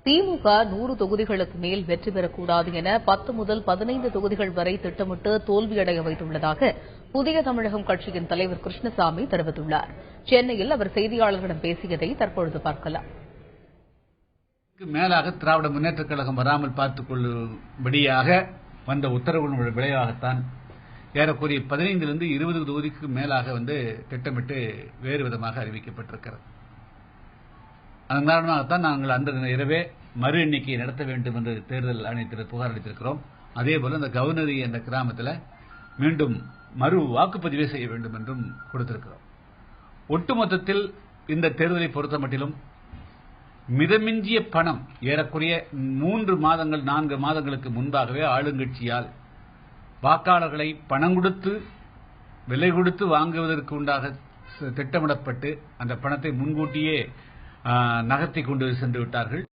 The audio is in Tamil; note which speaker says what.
Speaker 1: திமுக 100 தொகுதிகளுக்கு மேல் வெற்றி பெறக்கூடாது என 10 முதல் 15 தொகுதிகள் வரை திட்டமிட்டு தோல்வியடைய வைத்துள்ளதாக புதிய தமிழகம் கட்சியின் தலைவர் கிருஷ்ணசாமி தெரிவித்துள்ளார். சென்னையில் அவர் செய்தியாளர்களிடம் பேசியதை தற்பொழுது பார்க்கலாம்.
Speaker 2: மேலாக திராவிட முன்னேற்றக் கழகம் வராமல் பார்த்துக் கொள்ளும்படியாக வந்த உத்தரவுகளின் விளைவாகத்தான் ஏறக்குறைய 15 20 தொகுதிக்கு மேலாக திட்டமிட்டு வேறு விதமாக அறிவிக்கப்பட்டிருக்கிறது. அதன் காரணமாகத்தான் நாங்கள் அந்த இரவே மறு எண்ணிக்கையை நடத்த வேண்டும் என்று தேர்தல் ஆணையத்தில் புகார் அளித்திருக்கிறோம். அதேபோல இந்த கவர்னரி என்ற கிராமத்தில் மீண்டும் மறு வாக்குப்பதிவே செய்ய வேண்டும் என்றும் கொடுத்திருக்கிறோம். ஒட்டுமொத்தத்தில் இந்த தேர்தலை பொறுத்த மட்டிலும் மிதமிஞ்சிய பணம் ஏறக்குறைய 3 மாதங்கள் 4 மாதங்களுக்கு முன்பாகவே ஆளுங்கட்சியால் வாக்காளர்களை பணம் கொடுத்து விலை கொடுத்து வாங்குவதற்கு உண்டாக திட்டமிடப்பட்டு அந்த பணத்தை முன்கூட்டியே நகர்த்தி கொண்டு சென்று விட்டார்கள்.